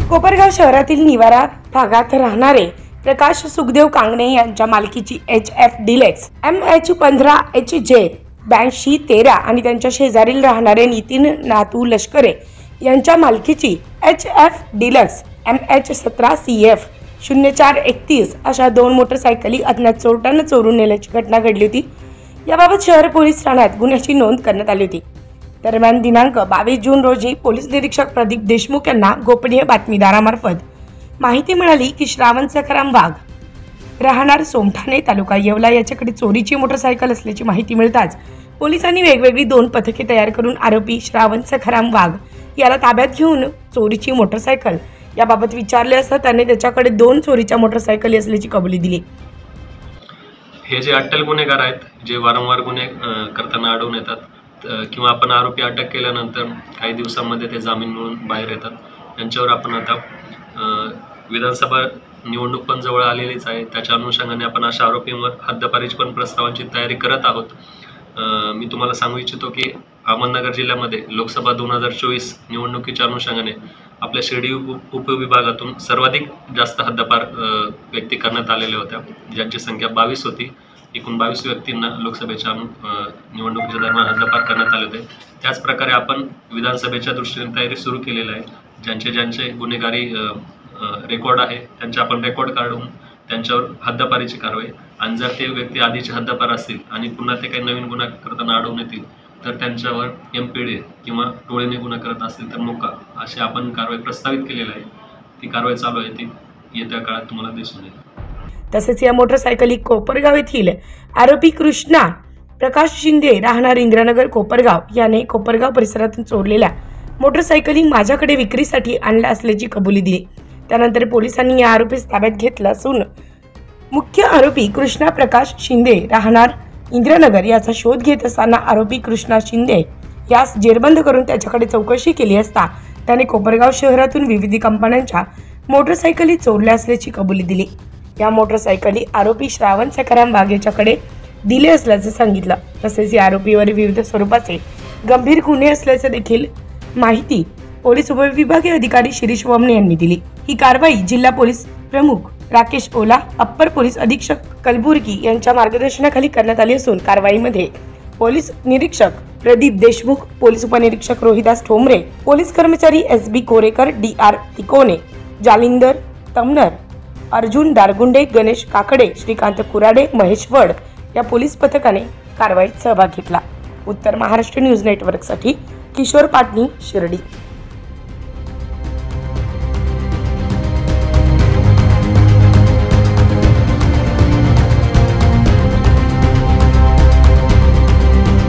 कोपरगाव शहरातील निवारा भागात राहणारे प्रकाश सुखदेव कांगणे यांच्या मालकीची HF डिलक्स MH15HJ 8213 आणि त्यांच्या शेजारील राहणारे नितीन नातू लष्करे यांच्या मालकीची HF डिलक्स MH17CF 0431 अशा दोन मोटरसायकली अज्ञात चोरट्यानं चोरून नेल्याची घटना घडली होती। याबाबत शहर पोलीस ठाण्यात गुन्ह्याची नोंद करण्यात आली होती। दरम्यान दिनांक 22 जून रोजी पोलीस निरीक्षक प्रदीप देशमुख यांना गोपनीय बातमीदारामार्फत माहिती मिळाली की श्रावण सखाराम वाघ राहणार सोमठाणे तालुका येवला याच्याकडे चोरीची मोटरसायकल असल्याची माहिती मिळताच पोलिसांनी वेगवेगळी 2 पथके तयार करून आरोपी श्रावण सखाराम वाघ याला ताब्यात घेऊन चोरीची मोटरसायकल याबाबत विचारले असता त्याने त्याच्याकडे 2 चोरीच्या मोटरसायकली असल्याची कबुली दिली। हे जे अट्टल गुन्हेगार आहेत जे वारंवार गुन्हे करताना आढळून येतात किंवा आपण आरोपी अटक केल्यानंतर काही दिवसांमध्ये ते जामीन मिळून बाहेर येतात यांच्यावर आपण आता विधानसभा निवडणूक पण जवळ आलेलीच आहे त्याच्या अनुषंगाने आपण अशा आरोपींवर हद्दपारीची पण प्रस्तावांची तयारी करत आहोत। मी तुम्हाला सांगू इच्छितो की अहमदनगर जिल्ह्यामध्ये लोकसभा 2024 निवडणुकीच्या अनुषंगाने आपल्या शिर्डी उपविभागातून सर्वाधिक जास्त हद्दपार व्यक्ती करण्यात आलेल्या होत्या ज्यांची संख्या 22 होती। एकूण 22 व्यक्तींना लोकसभेच्या निवडणुकीच्या दरम्यान हद्दपार करण्यात आले होते। त्याच प्रकारे आपण विधानसभेच्या दृष्टीने तयारी सुरू केलेली आहे। ज्यांचे गुन्हेगारी रेकॉर्ड आहे त्यांचे आपण रेकॉर्ड काढून त्यांच्यावर हद्दपारीची कारवाई आणि जर ते व्यक्ती आधीचे हद्दपार असतील आणि पुन्हा ते काही नवीन गुन्हा करताना आढळून येतील तर त्यांच्यावर MPD किंवा टोळीने गुन्हा करत असतील तर मोका अशी आपण कारवाई प्रस्तावित केलेली आहे। ती कारवाई चालू आहे, ती येत्या काळात तुम्हाला दिसून येईल। तसेच या मोटरसायकली कोपरगाव येथील आरोपी कृष्णा प्रकाश शिंदे राहणार इंद्रनगर कोपरगाव याने कोपरगाव परिसरातून चोरलेल्या मोटरसायकली माझ्याकडे विक्रीसाठी आणल्या असल्याची कबुली दिली। त्यानंतर पोलिसांनी या आरोपीस ताब्यात घेतला असून मुख्य आरोपी कृष्णा प्रकाश शिंदे राहणार इंद्रनगर याचा शोध घेत असताना आरोपी कृष्णा शिंदे यास जेरबंद करून त्याच्याकडे चौकशी केली असता त्याने कोपरगाव शहरातून विविध कंपन्यांच्या मोटरसायकली चोरल्या असल्याची कबुली दिली। या मोटरसायकली आरोपी श्रावण सखाराम वाघ याच्याकडे दिले असल्याचे सांगितलं। तसेच या आरोपीवर विविध स्वरूपाचे गंभीर गुन्हे असल्याचे देखील माहिती पोलीस उपविभागीय अधिकारी शिरीष वमने यांनी दिली। ही कारवाई जिल्हा पोलीस प्रमुख राकेश ओला, अप्पर पोलीस अधीक्षक कलबुर्गी यांच्या मार्गदर्शनाखाली करण्यात आली असून कारवाईमध्ये पोलीस निरीक्षक प्रदीप देशमुख, पोलीस उपनिरीक्षक रोहिदास ठोंबरे, पोलीस कर्मचारी SB कोरेकर, DR तिकोने, जालिंदर तमनर, अर्जुन दारगुंडे, गणेश काकडे, श्रीकांत कुराडे, महेश वड या पोलीस पथकाने कारवाईत सहभाग घेतला। उत्तर महाराष्ट्र न्यूज नेटवर्कसाठी किशोर पाटणी, शिर्डी।